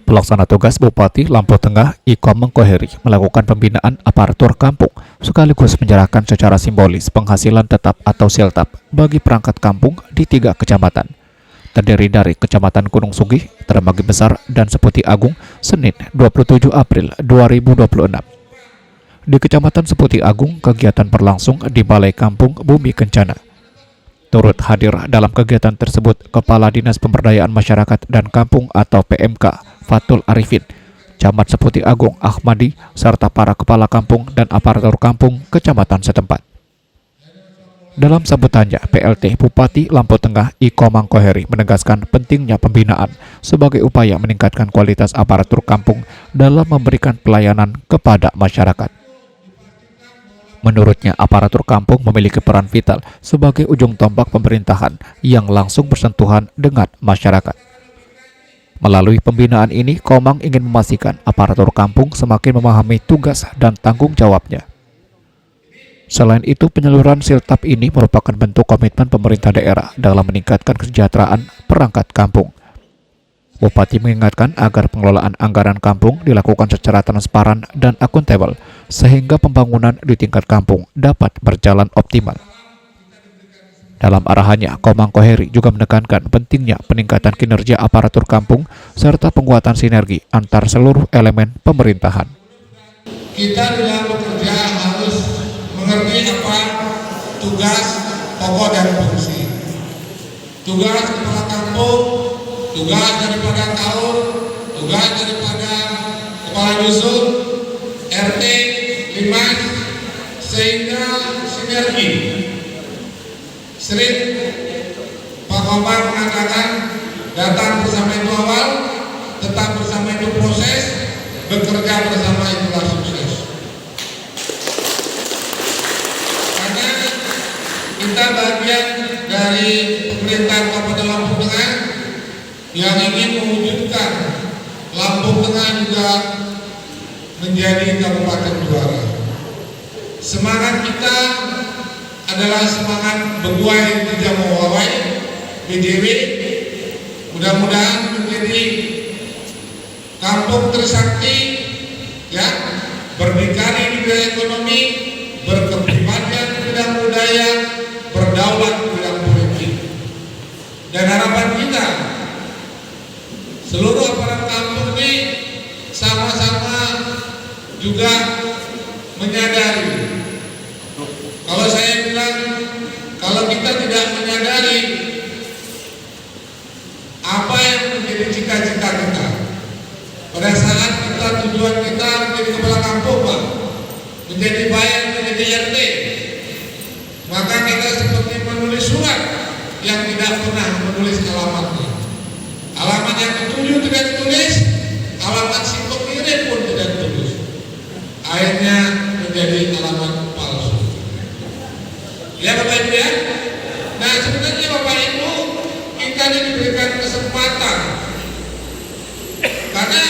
Pelaksana tugas Bupati Lampung Tengah Iko Mengkoheri melakukan pembinaan aparatur kampung sekaligus menyerahkan secara simbolis penghasilan tetap atau siltap bagi perangkat kampung di 3 kecamatan. Terdiri dari Kecamatan Gunung Sugih, Trembagi Besar, dan Seputi Agung, Senin 27 April 2026. Di Kecamatan Seputi Agung, kegiatan berlangsung di Balai Kampung Bumi Kencana. Turut hadir dalam kegiatan tersebut Kepala Dinas Pemberdayaan Masyarakat dan Kampung atau PMK Fatul Arifin, Camat Seputi Agung Ahmadi, serta para kepala kampung dan aparatur kampung kecamatan setempat. Dalam sambutannya, PLT Bupati Lampung Tengah Iko Mengkoheri menegaskan pentingnya pembinaan sebagai upaya meningkatkan kualitas aparatur kampung dalam memberikan pelayanan kepada masyarakat. Menurutnya, aparatur kampung memiliki peran vital sebagai ujung tombak pemerintahan yang langsung bersentuhan dengan masyarakat. Melalui pembinaan ini, Komang ingin memastikan aparatur kampung semakin memahami tugas dan tanggung jawabnya. Selain itu, penyaluran siltap ini merupakan bentuk komitmen pemerintah daerah dalam meningkatkan kesejahteraan perangkat kampung. Bupati mengingatkan agar pengelolaan anggaran kampung dilakukan secara transparan dan akuntabel, sehingga pembangunan di tingkat kampung dapat berjalan optimal. Dalam arahannya, Komang Koheri juga menekankan pentingnya peningkatan kinerja aparatur kampung serta penguatan sinergi antar seluruh elemen pemerintahan. Kita dalam bekerja harus mengerti apa tugas, pokok, dan fungsi. Tugas kepala kampung, tugas daripada tahun, tugas daripada kepala dusun, RT, Limas, sehingga sinergi. Sering Pak Komar mengatakan datang bersama itu awal, tetap bersama itu proses, bekerja bersama itulah sukses. Karena kita bagian dari pemerintahan Kabupaten Lampung Tengah yang ingin mewujudkan Lampung Tengah juga menjadi kabupaten juara. Semangat kita adalah semangat Beguai Tijamu Wawai BJW. Mudah-mudahan menjadi kampung tersakti, ya, berdikari di bidang ekonomi, berkepribadian di bidang budaya, berdaulat di bidang politik. Dan harapan kita seluruh aparat kampung ini sama-sama juga menyadari. Kalau saya bilang, kalau kita tidak menyadari apa yang menjadi cita-cita kita, pada saat kita tujuan kita menjadi kepala kampung, Pak, menjadi bayan, menjadi RT, maka kita seperti menulis surat yang tidak pernah menulis alamatnya. Alamat yang dituju tidak ditulis, alamat si pengirim pun tidak ditulis. Akhirnya menjadi alamat palsu. Ya Bapak Ibu ya. Nah sebenarnya Bapak Ibu, kita ini diberikan kesempatan. Karena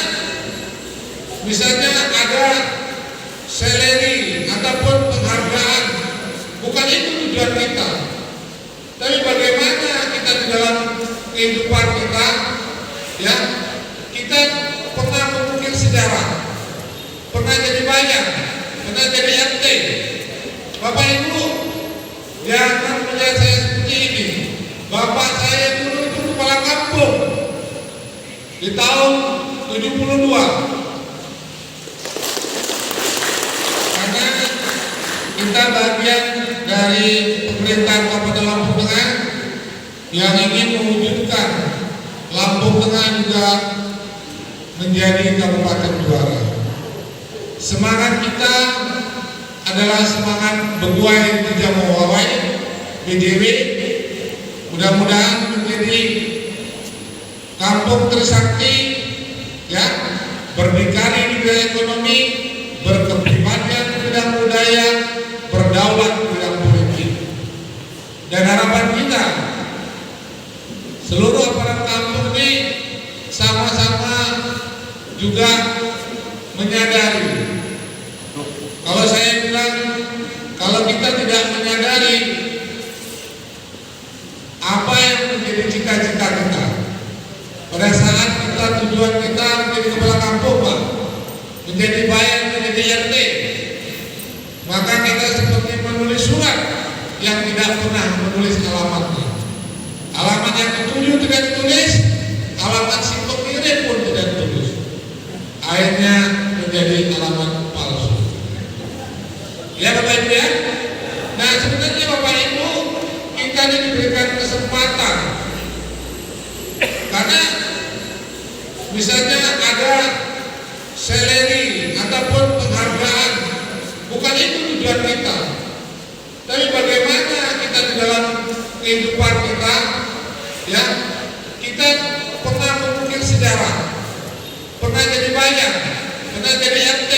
misalnya ada seleri ataupun penghargaan, bukan itu tujuan kita. Tapi bagaimana kita di dalam kehidupan kita, ya, kita pernah mengukir sejarah, pernah jadi bayan, pernah jadi RT. Bapak Ibu, jangan melihat saya seperti ini. Bapak saya dulu itu kepala kampung di tahun 72. Karena kita bagian dari pemerintahan Kabupaten Lampung Tengah yang ingin mewujudkan Lampung Tengah juga menjadi kabupaten juara. Semangat kita adalah semangat Beguai Tijamu Wawai BJW. Mudah-mudahan menjadi kampung tersakti, ya, berdikari di bidang ekonomi, berkepribadian di bidang budaya, berdaulat di bidang politik. Dan harapan kita seluruh aparat kampung ini sama-sama juga menyadari. Kalau saya bilang, kalau kita tidak menyadari apa yang menjadi cita-cita kita, pada saat kita tujuan kita menjadi menjadi bayan, menjadi RT, maka kita seperti menulis surat yang tidak pernah menulis alamatnya. Alamat yang dituju tidak ditulis, alamat si pengirim pun tidak ditulis. Akhirnya menjadi alamat palsu. Ya Bapak Ibu ya. Nah sebenarnya Bapak Ibu, kita diberikan kesempatan, karena misalnya ada seleri ataupun penghargaan, bukan itu tujuan kita. Tapi bagaimana kita di dalam kehidupan kita, ya, kita pernah mengukir sejarah, pernah jadi bayan, pernah jadi RT.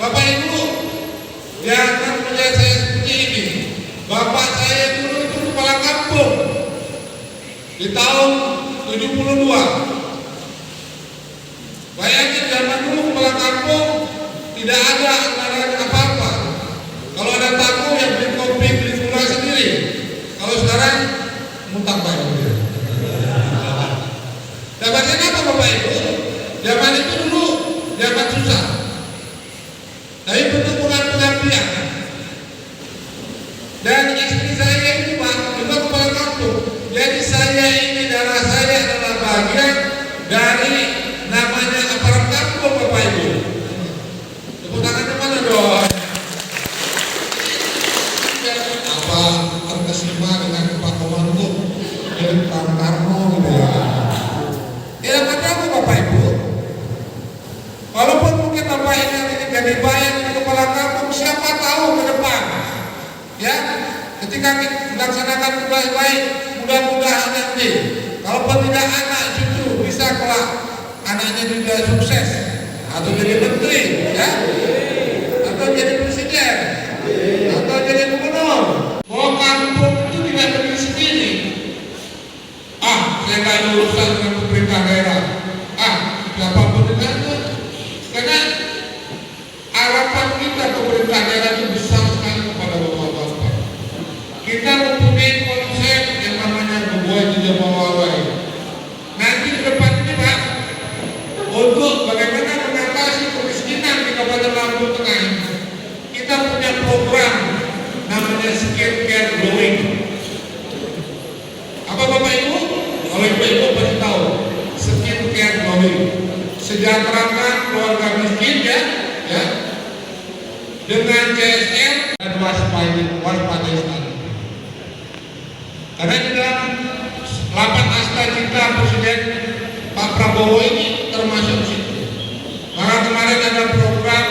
Bapak Ibu, jangan melihat saya seperti ini. Bapak saya dulu itu kepala kampung di tahun 72. Bayangin zaman dulu kepala kampung tidak ada anggaran apa-apa. Kalau ada tamu yang beli kopi, beli gula sendiri. Kalau sekarang muntah bayar. Dapatnya apa Bapak Ibu? Zaman itu dulu zaman susah. Tapi bentuk pengabdian. Dan istri saya ini Pak juga kepala kampung. Jadi saya ini, darah saya adalah bagian dari namanya aparat kampung Bapak Ibu. Tepuk tangan mana dong? Apa terkesima dengan Pak Komando dari Pak Karno gitu ya. Ya kata apa Bapak Ibu? Walaupun mungkin Bapak ini jadi bayan di kepala kampung, siapa tahu ke depan, ya, ketika kita melaksanakan tugas baik, mudah-mudahan nanti, kalaupun tidak anak cucu bisa kelak anaknya juga sukses atau jadi menteri, ya, atau jadi presiden, atau jadi gubernur. Bahwa kampung itu tidak berdiri sendiri. Saya nggak ada urusan dengan pemerintah daerah. Siapapun itu, karena harapan kita pemerintah daerah itu besar sekali kepada bapak-bapak. Kita mempunyai konsep yang namanya berbuat tidak mawawai. Nanti ke depan ini Pak, untuk bagaimana mengatasi kemiskinan di Kabupaten Lampung Tengah, kita punya program namanya Skill Care Growing. Apa Bapak Ibu? Kalau Ibu pasti tahu Skill Care Growing, sejahterakan keluarga miskin, ya, dengan CSR dan waspada istana. Karena di dalam 8 asta cinta Presiden Pak Prabowo ini termasuk situ. Maka kemarin ada program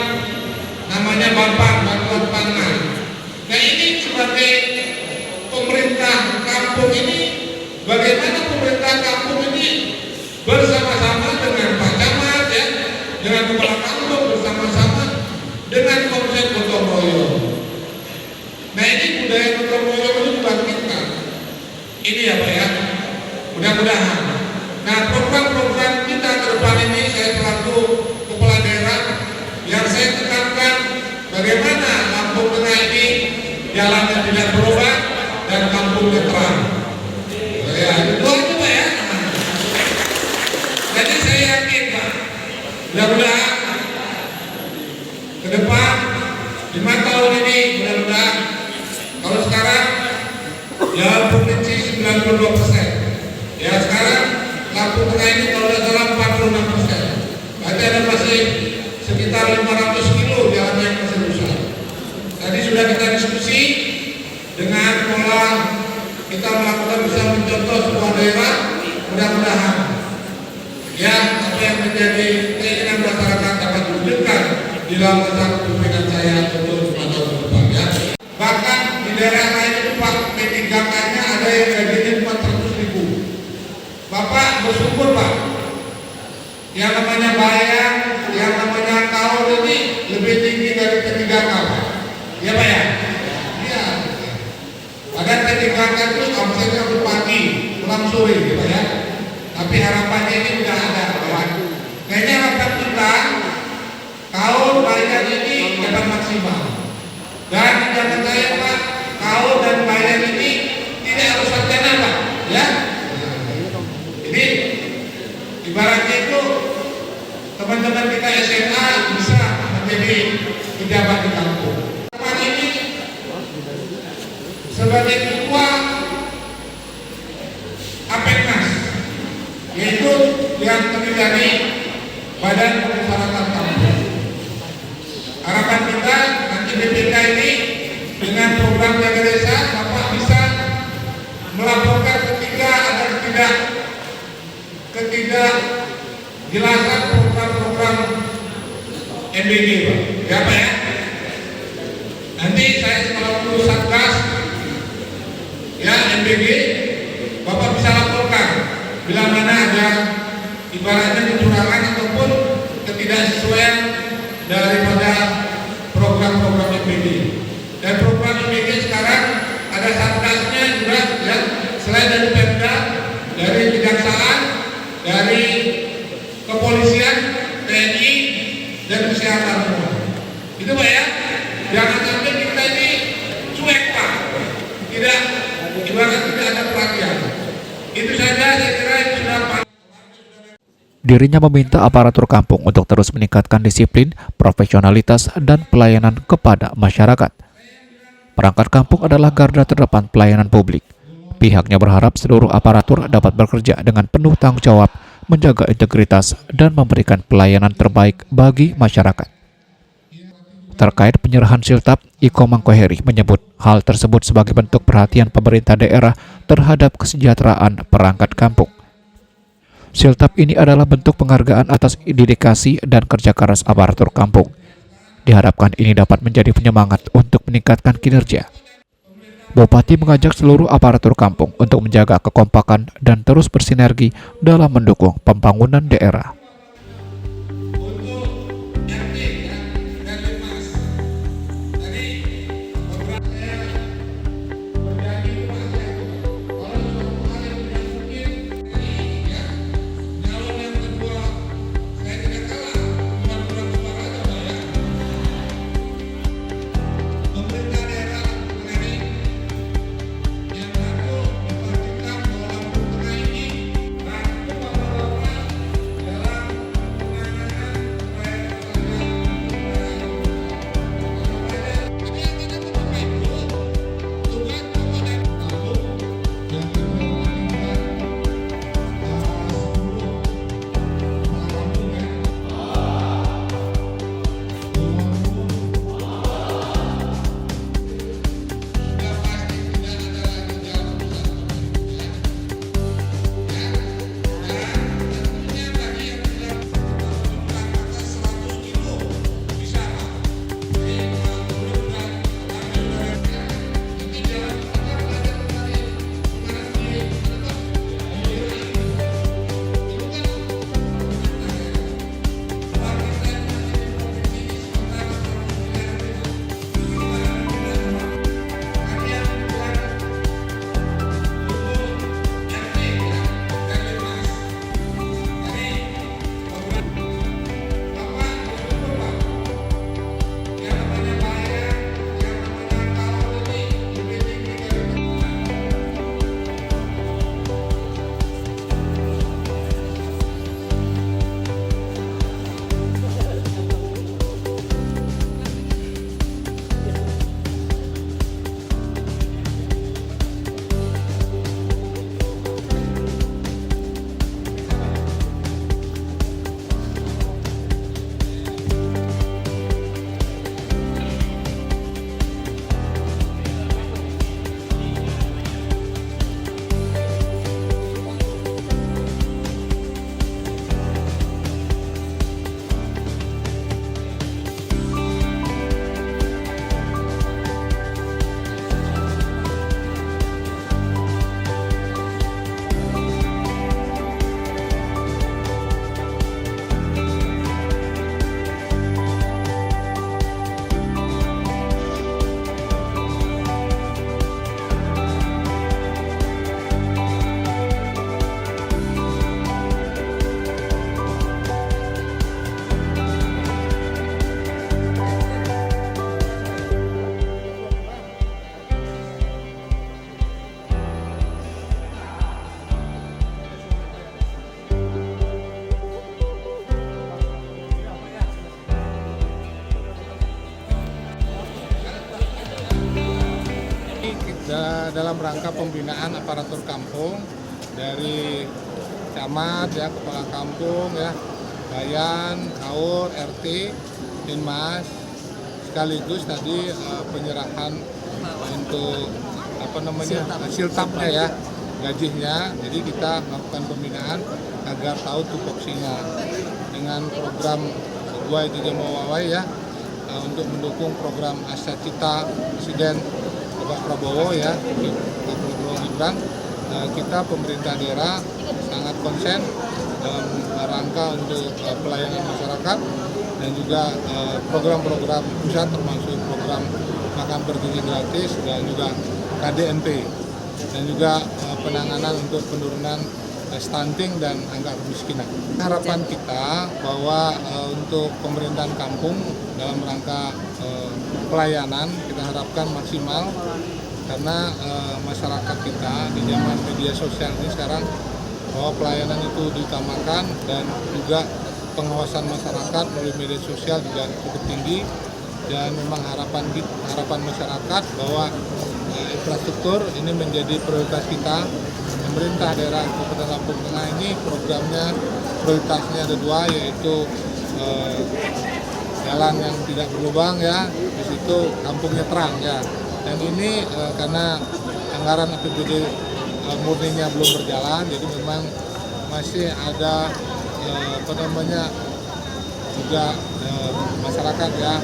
namanya Bapak Bantuan Pangan. Nah ini sebagai pemerintah kampung ini, bagaimana pemerintah kampung ini bersama-sama dengan Pak Camat, ya, dengan kepala kampung bersama-sama dengan konsep gotong royong. Nah ini budaya gotong royong ini dibangkitkan. Ini ya Pak ya, mudah-mudahan. Nah program-program kita ke depan ini, saya selaku kepala daerah yang saya tekankan bagaimana Lampung Tengah ini jalannya tidak berubah dan kampungnya terang. Ya itu aja Pak ya. Jadi saya yakin Pak, mudah-mudahan ke depan 5 tahun ini, mudah-mudahan kalau sekarang ya provinsi 92%, ya sekarang Lampung Tengah ini kalau tidak salah 46%. Berarti ada masih sekitar 500 kilo jalan yang masih rusak. Tadi sudah kita diskusi dengan pola kita melakukan, bisa mencontoh sebuah daerah, mudah-mudahan ya apa yang menjadi keinginan masyarakat dapat diwujudkan di dalam masa kepemimpinan saya untuk 5 tahun ke depan, ya. Bahkan di daerah lain itu Pak, P3K-nya ada yang gajinya 400.000. Bapak bersyukur Pak, yang namanya bayan, yang namanya kaul ini lebih tinggi dari P3K Pak. Ya Pak ya? Iya. Padahal P3K itu omsetnya untuk pagi, pulang sore gitu ya. Tapi harapannya ini udah ada kawan. Kayaknya harapan kita kaul bayan ini dapat maksimal. Dan jangan saya Pak, kaul dan bayan ini tidak harus sarjana Pak, ya. Jadi ibaratnya itu teman-teman kita SMA bisa menjadi pejabat di kampung. Teman ini sebagai ketua Apeknas, yaitu yang terdiri dari Badan Permusyawaratan Kampung. Harapan kita nanti BPK ini dengan program jaga desa, Bapak bisa melaporkan ketika ada ketidakjelasan program-program MBG, Pak. Ya, Pak ya. Nanti saya selalu Satgas ya MBG, Bapak bisa laporkan bila mana ada ibaratnya kecurangan ataupun ketidaksesuaian daripada program-program MBG. Dan program MBG sekarang ada satgasnya juga ya, selain dari Pemda, dari kejaksaan, dari kepolisian, TNI, dan kesehatan semua. Itu Pak ya. Jangan sampai kita ini cuek Pak. Tidak, ibarat tidak ada perhatian. Itu saja saya kira itu sudah Pak. Dirinya meminta aparatur kampung untuk terus meningkatkan disiplin, profesionalitas, dan pelayanan kepada masyarakat. Perangkat kampung adalah garda terdepan pelayanan publik. Pihaknya berharap seluruh aparatur dapat bekerja dengan penuh tanggung jawab, menjaga integritas, dan memberikan pelayanan terbaik bagi masyarakat. Terkait penyerahan siltap, Iko Mangkoheri menyebut hal tersebut sebagai bentuk perhatian pemerintah daerah terhadap kesejahteraan perangkat kampung. Siltap ini adalah bentuk penghargaan atas dedikasi dan kerja keras aparatur kampung. Diharapkan ini dapat menjadi penyemangat untuk meningkatkan kinerja. Bupati mengajak seluruh aparatur kampung untuk menjaga kekompakan dan terus bersinergi dalam mendukung pembangunan daerah. Dalam dalam rangka pembinaan aparatur kampung dari camat ya, kepala kampung ya, bayan, kaur, RT, Dinmas, sekaligus tadi penyerahan untuk siltapnya ya, gajinya. Jadi kita melakukan pembinaan agar tahu tupoksinya dengan program Gua Itu Jamawawai ya, untuk mendukung program Asa Cita Presiden Bapak Prabowo ya, Bapak Prabowo Gibran. Kita pemerintah daerah sangat konsen dalam rangka untuk pelayanan masyarakat dan juga program-program pusat termasuk program makan bergizi gratis dan juga KDNP dan juga penanganan untuk penurunan stunting dan angka kemiskinan. Harapan kita bahwa untuk pemerintahan kampung dalam rangka pelayanan kita harapkan maksimal karena masyarakat kita di zaman media sosial ini sekarang bahwa pelayanan itu diutamakan dan juga pengawasan masyarakat melalui media sosial juga cukup tinggi dan memang harapan masyarakat bahwa infrastruktur ini menjadi prioritas kita. Pemerintah daerah Kabupaten Lampung Tengah ini programnya prioritasnya ada dua, yaitu jalan yang tidak berlubang ya, di situ kampungnya terang ya. Dan ini karena anggaran APBD murninya belum berjalan, jadi memang masih ada juga masyarakat ya,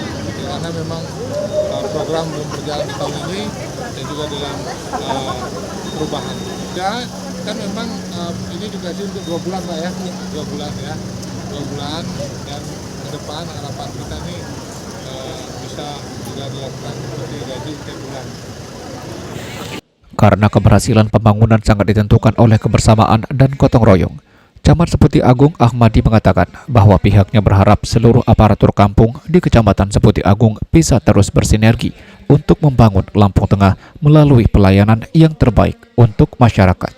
karena memang program belum berjalan di tahun ini dan juga dalam perubahan. Ya, kan memang ini juga sih untuk 2 bulan Pak ya, 2 bulan ya, 2 bulan dan ke depan harapan kita nih bisa juga dilakukan seperti gaji setiap bulan. Karena keberhasilan pembangunan sangat ditentukan oleh kebersamaan dan gotong royong, Camat Seputi Agung Ahmadi mengatakan bahwa pihaknya berharap seluruh aparatur kampung di Kecamatan Seputi Agung bisa terus bersinergi untuk membangun Lampung Tengah melalui pelayanan yang terbaik untuk masyarakat.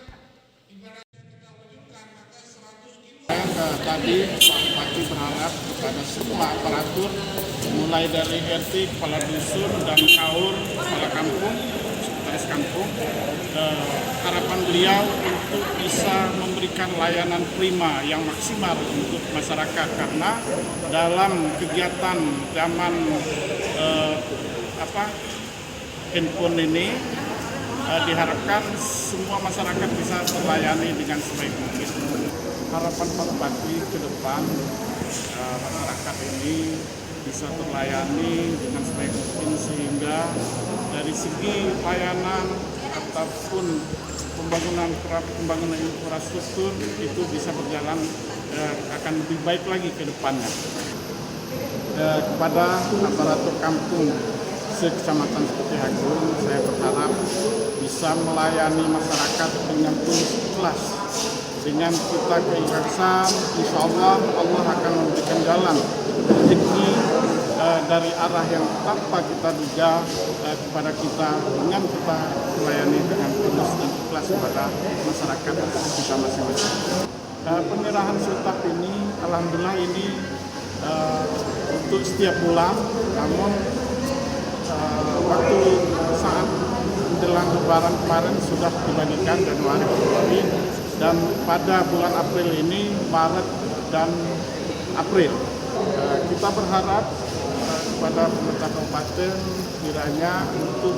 Tadi Pak Bupati berharap kepada semua aparatur, mulai dari RT, kepala dusun, dan kaur, kepala kampung, sekretaris kampung, harapan beliau untuk bisa memberikan layanan prima yang maksimal untuk masyarakat, karena dalam kegiatan zaman handphone ini diharapkan semua masyarakat bisa terlayani dengan sebaik mungkin. Harapan Pak Bupati ke depan masyarakat ini bisa terlayani dengan sebaik mungkin, sehingga dari segi layanan ataupun pembangunan infrastruktur itu bisa berjalan akan lebih baik lagi ke depannya. Kepada aparatur kampung se-Kecamatan Seputi Agung, saya berharap bisa melayani masyarakat dengan tulus ikhlas. Dengan kita keikhlasan, insya Allah akan memberikan jalan rezeki dari arah yang tanpa kita duga kepada kita, dengan kita melayani dengan tulus dan ikhlas kepada masyarakat kita masing-masing. Penyerahan siltap ini, alhamdulillah ini untuk setiap bulan, namun waktu saat menjelang Lebaran kemarin sudah dibagikan Januari, Februari, dan pada bulan April ini, Maret dan April. Kita berharap kepada pemerintah kabupaten kiranya untuk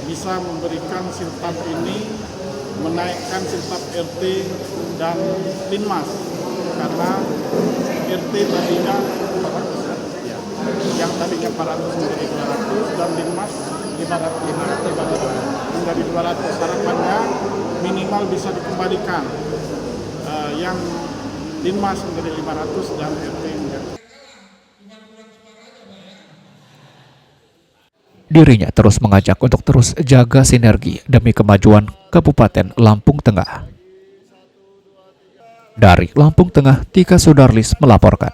bisa memberikan siltap ini, menaikkan siltap RT dan Dinmas, karena RT tadinya 400 ya, yang tadinya 400 menjadi 200 dan Dinmas 500 menjadi 200. Harapannya minimal bisa dikembalikan, yang Dinmas menjadi 500 dan RT menjadi. Dirinya terus mengajak untuk terus jaga sinergi demi kemajuan Kabupaten Lampung Tengah. Dari Lampung Tengah, Tika Sudarlis melaporkan.